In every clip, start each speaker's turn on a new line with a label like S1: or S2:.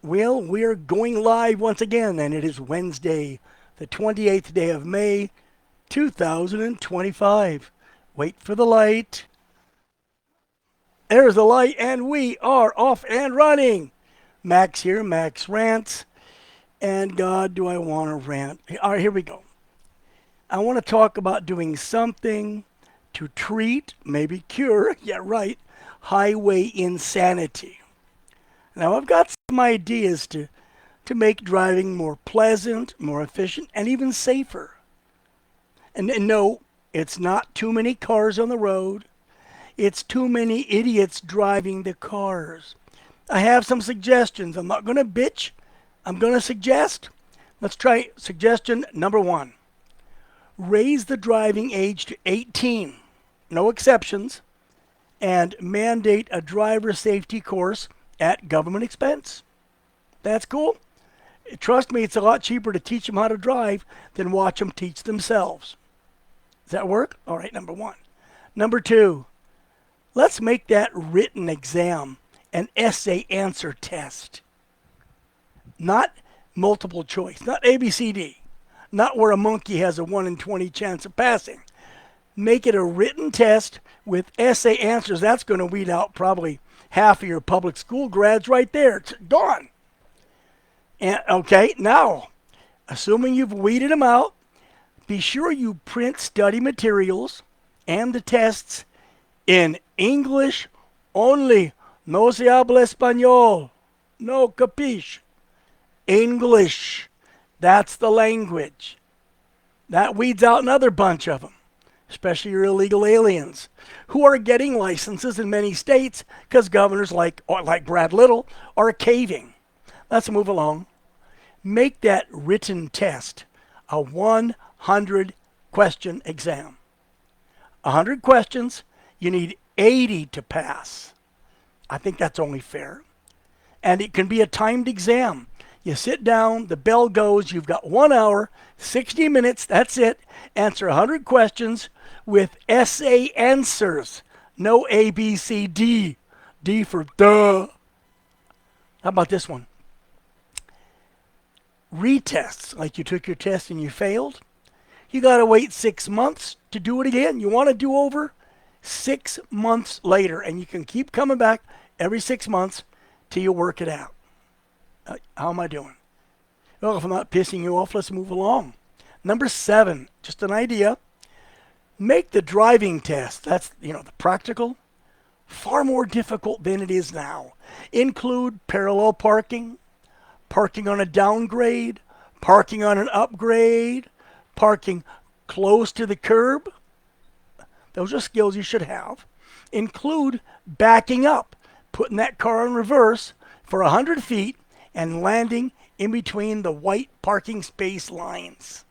S1: Well, we're going live once again, and it is Wednesday, the 28th day of May, 2025. Wait for the light. There's the light, and we are off and running. Max here, Max Rants. And God, do I want to rant? All right, here we go. I want to talk about doing something to treat, maybe cure, yeah, right, highway insanity. Now, I've got some ideas to make driving more pleasant, more efficient, and even safer. And no, it's not too many cars on the road. It's too many idiots driving the cars. I have some suggestions. I'm not going to bitch. I'm going to suggest. Let's try suggestion number one. Raise the driving age to 18. No exceptions. And mandate a driver safety course at government expense. That's cool. Trust me, it's a lot cheaper to teach them how to drive than watch them teach themselves. Does that work? All right, number one. Number two, let's make that written exam an essay answer test. Not multiple choice, not ABCD, not where a monkey has a 1 in 20 chance of passing. Make it a written test with essay answers. That's going to weed out probably half of your public school grads right there. It's gone. And okay, now, assuming you've weeded them out, be sure you print study materials and the tests in English only. No se habla español. No capiche. English. That's the language. That weeds out another bunch of them, especially your illegal aliens who are getting licenses in many states because governors like Brad Little are caving. Let's move along. Make that written test a 100 question exam. 100 questions, you need 80 to pass. I think that's only fair. And it can be a timed exam. You sit down, the bell goes, you've got 1 hour, 60 minutes, that's it. Answer 100 questions with essay answers. No A, B, C, D. D for duh. How about this one? Retests, like you took your test and you failed. You got to wait 6 months to do it again. You want to do over 6 months later, and you can keep coming back every 6 months till you work it out. How am I doing? Well, if I'm not pissing you off, let's move along. Number 7, just an idea. Make the driving test, that's, the practical, far more difficult than it is now. Include parallel parking, parking on a downgrade, parking on an upgrade, parking close to the curb. Those are skills you should have. Include backing up, putting that car in reverse for 100 feet and landing in between the white parking space lines.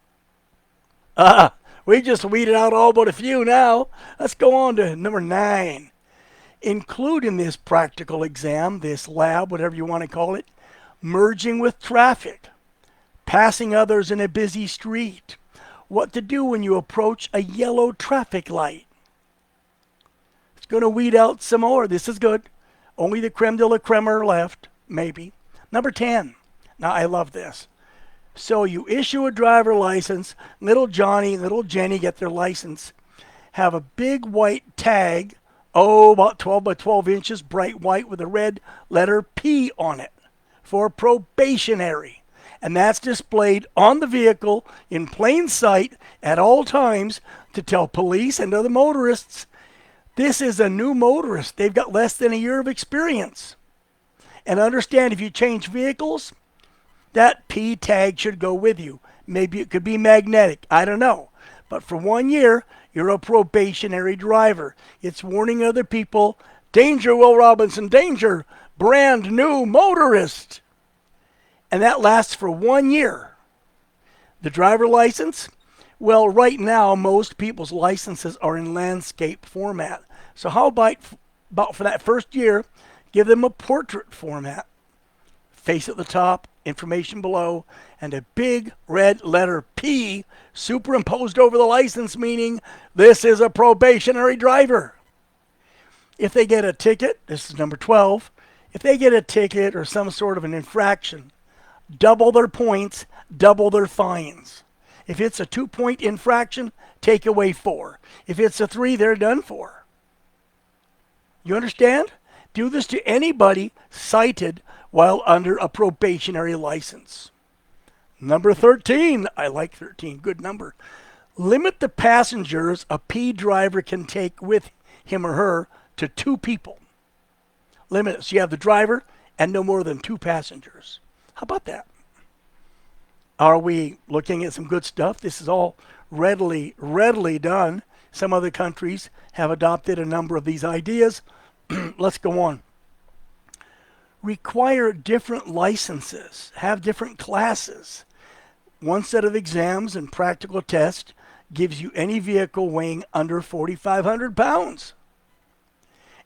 S1: We just weeded out all but a few now. Let's go on to number 9. Include in this practical exam, this lab, whatever you want to call it, merging with traffic, passing others in a busy street, what to do when you approach a yellow traffic light. It's going to weed out some more. This is good. Only the creme de la creme are left, maybe. Number 10. Now, I love this. So you issue a driver license, little Johnny, little Jenny get their license, have a big white tag, about 12 by 12 inches, bright white with a red letter P on it for probationary. And that's displayed on the vehicle in plain sight at all times to tell police and other motorists, this is a new motorist. They've got less than a year of experience. And understand, if you change vehicles, that P tag should go with you. Maybe it could be magnetic. I don't know. But for 1 year, you're a probationary driver. It's warning other people, danger, Will Robinson, danger, brand new motorist. And that lasts for 1 year. The driver license? Well, right now, most people's licenses are in landscape format. So how about for that first year, give them a portrait format. Face at the top, information below, and a big red letter P superimposed over the license, meaning this is a probationary driver. If they get a ticket, this is number 12, If they get a ticket or some sort of an infraction, double their points, double their fines. If it's a 2-point infraction, take away 4. If it's a 3, they're done for. You understand? Do this to anybody cited while under a probationary license. Number 13. I like 13. Good number. Limit the passengers a P driver can take with him or her to 2 people. Limit it. So you have the driver and no more than 2 passengers. How about that? Are we looking at some good stuff? This is all readily done. Some other countries have adopted a number of these ideas. Let's go on. Require different licenses. Have different classes. One set of exams and practical tests gives you any vehicle weighing under 4,500 pounds.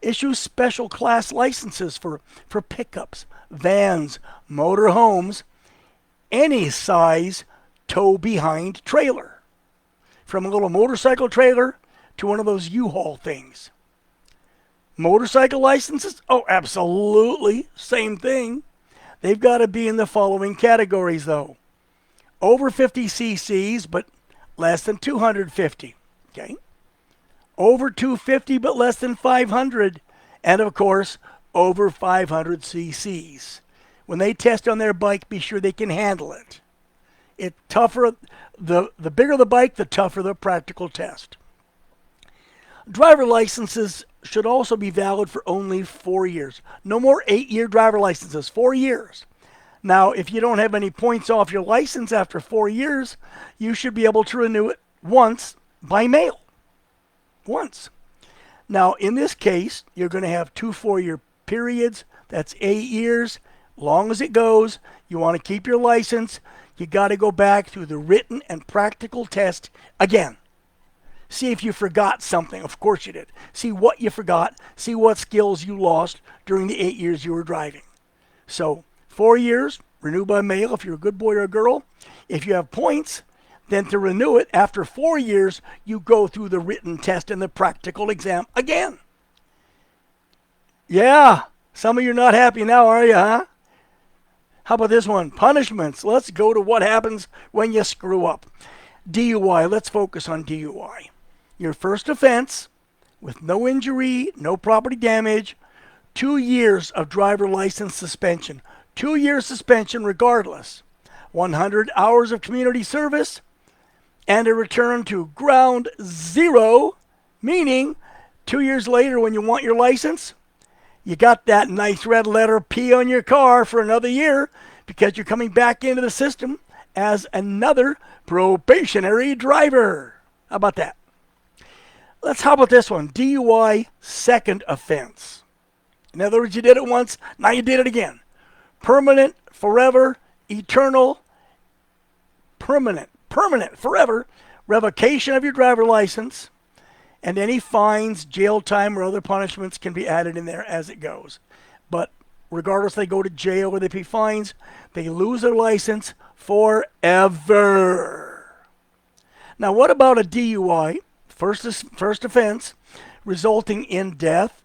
S1: Issue special class licenses for pickups, vans, motor homes, any size tow-behind trailer. From a little motorcycle trailer to one of those U-Haul things. Motorcycle licenses? Oh, absolutely. Same thing. They've got to be in the following categories, though. Over 50 cc's, but less than 250. Okay? Over 250, but less than 500. And, of course, over 500 cc's. When they test on their bike, be sure they can handle it. It's tougher. The bigger the bike, the tougher the practical test. Driver licenses should also be valid for only 4 years. No more 8-year driver licenses, 4 years. Now, if you don't have any points off your license after 4 years, you should be able to renew it once by mail. Once. Now, in this case, you're going to have 2 4-year periods. That's 8 years. Long as it goes, you want to keep your license. You got to go back through the written and practical test again. See if you forgot something. Of course you did. See what you forgot. See what skills you lost during the 8 years you were driving. So 4 years, renew by mail if you're a good boy or a girl. If you have points, then to renew it after 4 years, you go through the written test and the practical exam again. Yeah, some of you are not happy now, are you, huh? How about this one? Punishments. Let's go to what happens when you screw up. DUI. Let's focus on DUI. Your first offense, with no injury, no property damage, 2 years of driver license suspension. 2 years suspension regardless. 100 hours of community service, and a return to ground zero, meaning 2 years later when you want your license, you got that nice red letter P on your car for another year because you're coming back into the system as another probationary driver. How about that? How about this one? DUI second offense. In other words, you did it once, now you did it again. Permanent, forever, eternal, permanent, forever, revocation of your driver license, and any fines, jail time, or other punishments can be added in there as it goes. But regardless, they go to jail or they pay fines, they lose their license forever. Now, what about a DUI, first offense, resulting in death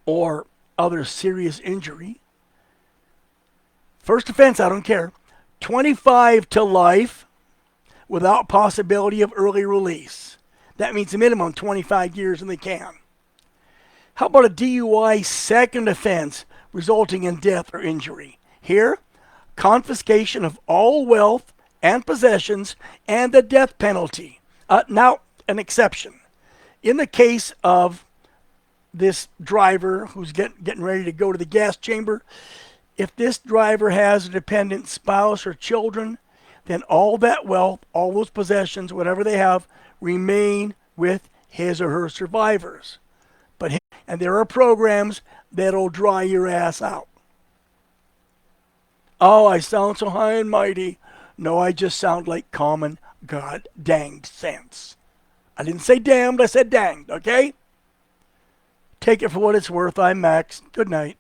S1: or other serious injury? First offense, I don't care. 25 to life without possibility of early release. That means a minimum 25 years and they can. How about a DUI second offense resulting in death or injury? Here, confiscation of all wealth and possessions and the death penalty. Now, an exception. In the case of this driver who's getting ready to go to the gas chamber, if this driver has a dependent spouse or children, then all that wealth, all those possessions, whatever they have, remain with his or her survivors. And there are programs that'll dry your ass out. Oh, I sound so high and mighty. No, I just sound like common god danged sense. I didn't say damned, I said danged, okay? Take it for what it's worth. I'm Max. Good night.